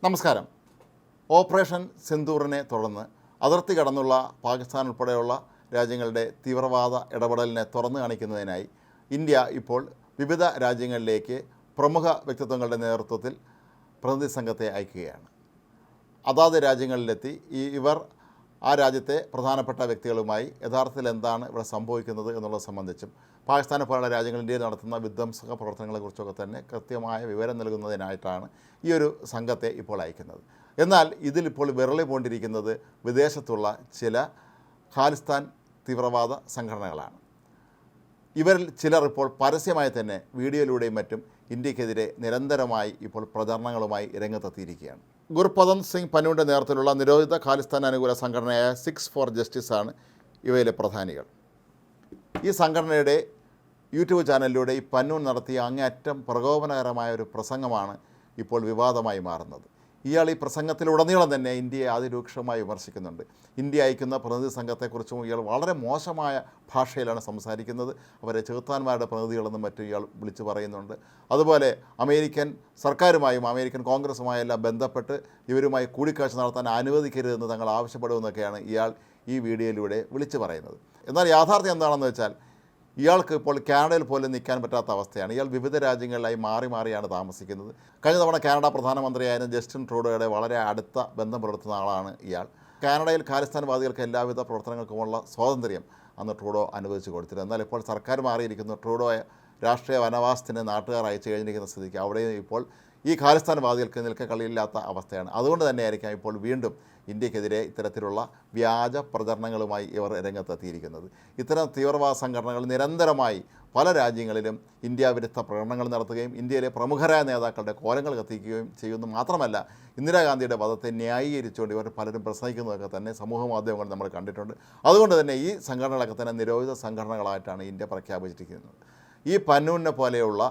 നമസ്കാരം. ഓപ്പറേഷൻ സിന്ദൂറിനെ തുടർന്ന് അതിർത്തി കടന്നുള്ള പാകിസ്ഥാൻ ഉൾപ്പെടെയുള്ള രാജ്യങ്ങളുടെ തീവ്രവാദ ഇടപെടലിനെ തുറന്നു കാണിക്കുന്നതിനായി ഇന്ത്യ ഇപ്പോൾ വിവിധ രാജ്യങ്ങളിലേക്ക് പ്രമുഖ വ്യക്തിത്വങ്ങളുടെ നേതൃത്വത്തിൽ പ്രതിനിധി സംഘത്തെ അയക്കുകയാണ്. അതാത് രാജ്യങ്ങളിലെത്തി ഇവർ ആ രാജ്യത്തെ പ്രധാനപ്പെട്ട വ്യക്തികളുമായി യഥാർത്ഥത്തിൽ എന്താണ് ഇവിടെ സംഭവിക്കുന്നത് എന്നുള്ളത് സംബന്ധിച്ചും പാകിസ്ഥാനെ പോലുള്ള രാജ്യങ്ങൾ ഇന്ത്യയിൽ നടത്തുന്ന വിധ്വംസക പ്രവർത്തനങ്ങളെക്കുറിച്ചൊക്കെ തന്നെ കൃത്യമായ വിവരം നൽകുന്നതിനായിട്ടാണ് ഈ ഒരു സംഘത്തെ ഇപ്പോൾ അയക്കുന്നത്. എന്നാൽ ഇതിലിപ്പോൾ വിരളി പോണ്ടിരിക്കുന്നത് വിദേശത്തുള്ള ചില ഖാലിസ്ഥാൻ തീവ്രവാദ സംഘടനകളാണ്. ഇവരിൽ ചിലർ ഇപ്പോൾ പരസ്യമായി തന്നെ വീഡിയോയിലൂടെയും മറ്റും ഇന്ത്യക്കെതിരെ നിരന്തരമായി ഇപ്പോൾ പ്രചരണങ്ങളുമായി രംഗത്തെത്തിയിരിക്കുകയാണ്. ഗുർപതന്ത് സിംഗ് പന്നുവിൻ്റെ നേതൃത്വത്തിലുള്ള നിരോധിത ഖാലിസ്ഥാൻ അനുകൂല സംഘടനയായ 6 for Justice ആണ് ഇവയിലെ പ്രധാനികൾ. ഈ സംഘടനയുടെ യൂട്യൂബ് ചാനലിലൂടെ ഈ പന്നൂൻ നടത്തിയ അങ്ങേയറ്റം പ്രകോപനകരമായ ഒരു പ്രസംഗമാണ് ഇപ്പോൾ വിവാദമായി മാറുന്നത്. ഇയാൾ ഈ പ്രസംഗത്തിലുടനീളം തന്നെ ഇന്ത്യയെ അതിരൂക്ഷമായി വിമർശിക്കുന്നുണ്ട്. ഇന്ത്യ അയക്കുന്ന പ്രതിനിധി സംഘത്തെക്കുറിച്ചും ഇയാൾ വളരെ മോശമായ ഭാഷയിലാണ് സംസാരിക്കുന്നത്. അവരെ ചെകുത്താന്മാരുടെ പ്രതിനിധികളെന്നും മറ്റും ഇയാൾ വിളിച്ചു പറയുന്നുണ്ട്. അതുപോലെ അമേരിക്കൻ സർക്കാരുമായും അമേരിക്കൻ കോൺഗ്രസുമായെല്ലാം ബന്ധപ്പെട്ട് ഇവരുമായി കൂടിക്കാഴ്ച നടത്താൻ അനുവദിക്കരുതെന്ന് തങ്ങൾ ആവശ്യപ്പെടുമെന്നൊക്കെയാണ് ഇയാൾ ഈ വീഡിയോയിലൂടെ വിളിച്ചു പറയുന്നത്. എന്നാൽ യാഥാർത്ഥ്യം എന്താണെന്ന് വെച്ചാൽ ഇയാൾക്ക് ഇപ്പോൾ കാനഡയിൽ പോലും നിൽക്കാൻ പറ്റാത്ത അവസ്ഥയാണ്. ഇയാൾ വിവിധ രാജ്യങ്ങളിലായി മാറിയാണ് താമസിക്കുന്നത്. കഴിഞ്ഞ തവണ കാനഡ പ്രധാനമന്ത്രിയായിരുന്ന ജസ്റ്റിൻ ട്രൂഡോയുടെ വളരെ അടുത്ത ബന്ധം പുലർത്തുന്ന ആളാണ് ഇയാൾ. കാനഡയിൽ ഖാലിസ്ഥാൻവാദികൾക്ക് എല്ലാവിധ പ്രവർത്തനങ്ങൾക്കുമുള്ള സ്വാതന്ത്ര്യം അന്ന് ട്രൂഡോ അനുവദിച്ചു കൊടുത്തിരുന്നു. എന്നാൽ ഇപ്പോൾ സർക്കാർ മാറിയിരിക്കുന്നു. ട്രൂഡോയെ രാഷ്ട്രീയ വനവാസത്തിന് നാട്ടുകാർ അയച്ചു കഴിഞ്ഞിരിക്കുന്ന സ്ഥിതിക്ക് അവിടെ ഇപ്പോൾ ഈ ഖാലിസ്ഥാൻവാദികൾക്ക് നിൽക്കക്കളിയില്ലാത്ത അവസ്ഥയാണ്. അതുകൊണ്ട് തന്നെയായിരിക്കാം ഇപ്പോൾ വീണ്ടും ഇന്ത്യക്കെതിരെ ഇത്തരത്തിലുള്ള വ്യാജ പ്രചരണങ്ങളുമായി ഇവർ രംഗത്തെത്തിയിരിക്കുന്നത്. ഇത്തരം തീവ്രവാദ സംഘടനകൾ നിരന്തരമായി പല രാജ്യങ്ങളിലും ഇന്ത്യ വിരുദ്ധ പ്രകടനങ്ങൾ നടത്തുകയും ഇന്ത്യയിലെ പ്രമുഖരായ നേതാക്കളുടെ കോലങ്ങൾ കത്തിക്കുകയും ചെയ്യുന്നു. മാത്രമല്ല, ഇന്ദിരാഗാന്ധിയുടെ വധത്തെ ന്യായീകരിച്ചുകൊണ്ട് ഇവർ പലരും പ്രസംഗിക്കുന്നതൊക്കെ തന്നെ സമൂഹ മാധ്യമങ്ങൾ നമ്മൾ കണ്ടിട്ടുണ്ട്. അതുകൊണ്ട് തന്നെ ഈ സംഘടനകളൊക്കെ തന്നെ നിരോധിത സംഘടനകളായിട്ടാണ് ഇന്ത്യ പ്രഖ്യാപിച്ചിരിക്കുന്നത്. ഈ പന്നൂരിനെ പോലെയുള്ള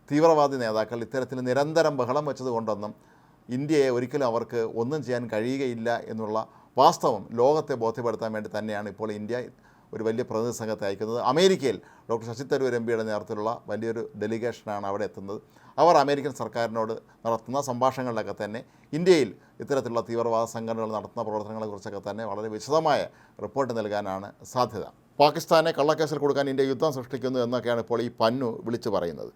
തീവ്രവാദി നേതാക്കൾ ഇത്തരത്തിൽ നിരന്തരം ബഹളം വെച്ചതുകൊണ്ടൊന്നും ഇന്ത്യയെ ഒരിക്കലും അവർക്ക് ഒന്നും ചെയ്യാൻ കഴിയുകയില്ല എന്നുള്ള വാസ്തവം ലോകത്തെ ബോധ്യപ്പെടുത്താൻ വേണ്ടി തന്നെയാണ് ഇപ്പോൾ ഇന്ത്യ ഒരു വലിയ പ്രതിനിധി സംഘത്തെ അയക്കുന്നത്. അമേരിക്കയിൽ ഡോക്ടർ ശശി തരൂർ എംപിയുടെ നേതൃത്വത്തിലുള്ള വലിയൊരു ഡെലിഗേഷനാണ് അവിടെ എത്തുന്നത്. അവർ അമേരിക്കൻ സർക്കാരിനോട് നടത്തുന്ന സംഭാഷണങ്ങളിലൊക്കെ തന്നെ ഇന്ത്യയിൽ ഇത്തരത്തിലുള്ള തീവ്രവാദ സംഘടനകൾ നടത്തുന്ന പ്രവർത്തനങ്ങളെക്കുറിച്ചൊക്കെ തന്നെ വളരെ വിശദമായ റിപ്പോർട്ട് നൽകാനാണ് സാധ്യത. പാകിസ്ഥാനെ കള്ളക്കേസിൽ കൊടുക്കാൻ ഇന്ത്യ യുദ്ധം സൃഷ്ടിക്കുന്നു എന്നൊക്കെയാണ് ഇപ്പോൾ ഈ പന്നു വിളിച്ചു പറയുന്നത്.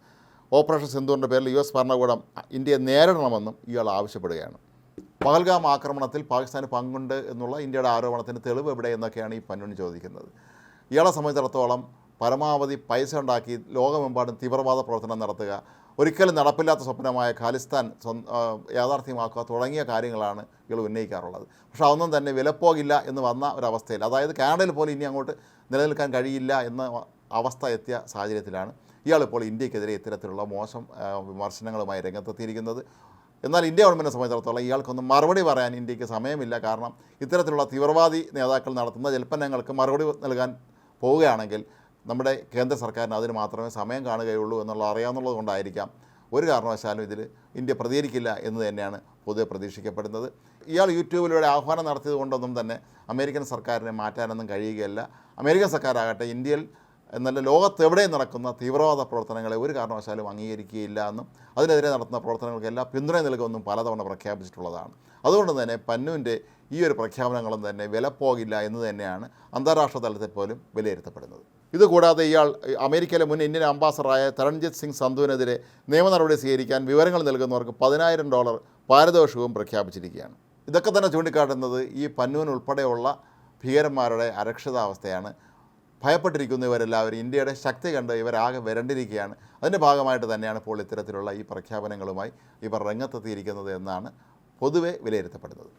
ഓപ്പറേഷൻ സിന്ദൂറിൻ്റെ പേരിൽ US ഭരണകൂടം ഇന്ത്യയെ നേരിടണമെന്നും ഇയാൾ ആവശ്യപ്പെടുകയാണ്. പഹൽഗാം ആക്രമണത്തിൽ പാകിസ്ഥാന് പങ്കുണ്ട് എന്നുള്ള ഇന്ത്യയുടെ ആരോപണത്തിന് തെളിവ് എവിടെ എന്നൊക്കെയാണ് ഈ പന്നുവിന് ചോദിക്കുന്നത്. ഇയാളെ സംബന്ധിച്ചിടത്തോളം പരമാവധി പൈസ ഉണ്ടാക്കി ലോകമെമ്പാടും തീവ്രവാദ പ്രവർത്തനം നടത്തുക, ഒരിക്കലും നടപ്പില്ലാത്ത സ്വപ്നമായ ഖാലിസ്ഥാൻ യാഥാർത്ഥ്യമാക്കുക തുടങ്ങിയ കാര്യങ്ങളാണ് ഇയാൾ ഉന്നയിക്കാറുള്ളത്. പക്ഷേ അതൊന്നും തന്നെ വിലപ്പോകില്ല എന്ന് വന്ന ഒരവസ്ഥയിൽ, അതായത് കാനഡയിൽ പോലും ഇനി അങ്ങോട്ട് നിലനിൽക്കാൻ കഴിയില്ല എന്ന അവസ്ഥ എത്തിയ സാഹചര്യത്തിലാണ് ഇയാളിപ്പോൾ ഇന്ത്യക്കെതിരെ ഇത്തരത്തിലുള്ള മോശം വിമർശനങ്ങളുമായി രംഗത്തെത്തിയിരിക്കുന്നത്. എന്നാൽ ഇന്ത്യ ഗവൺമെൻറ്റിനെ സംബന്ധിച്ചിടത്തോളം ഇയാൾക്കൊന്നും മറുപടി പറയാൻ ഇന്ത്യക്ക് സമയമില്ല. കാരണം ഇത്തരത്തിലുള്ള തീവ്രവാദി നേതാക്കൾ നടത്തുന്ന ജൽപ്പനങ്ങൾക്ക് മറുപടി നൽകാൻ പോവുകയാണെങ്കിൽ നമ്മുടെ കേന്ദ്ര സർക്കാരിന് അതിന് മാത്രമേ സമയം കാണുകയുള്ളൂ എന്നുള്ള അറിയാവുന്നത് കൊണ്ടായിരിക്കാം ഒരു കാരണവശാലും ഇതിൽ ഇന്ത്യ പ്രതികരിക്കില്ല എന്ന് തന്നെയാണ് പൊതുവെ പ്രതീക്ഷിക്കപ്പെടുന്നത്. ഇയാൾ യൂട്യൂബിലൂടെ ആഹ്വാനം നടത്തിയത് കൊണ്ടൊന്നും തന്നെ അമേരിക്കൻ സർക്കാരിനെ മാറ്റാനൊന്നും കഴിയുകയല്ല. അമേരിക്കൻ സർക്കാരാകട്ടെ ഇന്ത്യയിൽ എന്നല്ല ലോകത്തെവിടെയും നടക്കുന്ന തീവ്രവാദ പ്രവർത്തനങ്ങളെ ഒരു കാരണവശാലും അംഗീകരിക്കുകയില്ല എന്നും അതിനെതിരെ നടത്തുന്ന പ്രവർത്തനങ്ങൾക്കെല്ലാം പിന്തുണ നൽകുമെന്നും പലതവണ പ്രഖ്യാപിച്ചിട്ടുള്ളതാണ്. അതുകൊണ്ട് തന്നെ പന്നുവിൻ്റെ ഈ ഒരു പ്രഖ്യാപനങ്ങളും തന്നെ വിലപ്പോകില്ല എന്ന് തന്നെയാണ് അന്താരാഷ്ട്ര തലത്തിൽ പോലും വിലയിരുത്തപ്പെടുന്നത്. ഇതുകൂടാതെ ഇയാൾ അമേരിക്കയിലെ മുൻ ഇന്ത്യൻ അംബാസഡറായ തരൺജിത് സിംഗ് സന്ധുവിനെതിരെ നിയമ നടപടി സ്വീകരിക്കാൻ വിവരങ്ങൾ നൽകുന്നവർക്ക് $10,000 പാരിതോഷികവും പ്രഖ്യാപിച്ചിരിക്കുകയാണ്. ഇതൊക്കെ തന്നെ ചൂണ്ടിക്കാട്ടുന്നത് ഈ പന്നൂനുൾപ്പെടെയുള്ള ഭീകരന്മാരുടെ അരക്ഷിതാവസ്ഥയാണ്. ഭയപ്പെട്ടിരിക്കുന്നവരെല്ലാവരും ഇന്ത്യയുടെ ശക്തി കണ്ട് ഇവരാകെ വരണ്ടിരിക്കുകയാണ്. അതിൻ്റെ ഭാഗമായിട്ട് തന്നെയാണ് ഇപ്പോൾ ഇത്തരത്തിലുള്ള ഈ പ്രഖ്യാപനങ്ങളുമായി ഇവർ രംഗത്തെത്തിയിരിക്കുന്നത് എന്നാണ് പൊതുവെ വിലയിരുത്തപ്പെടുന്നത്.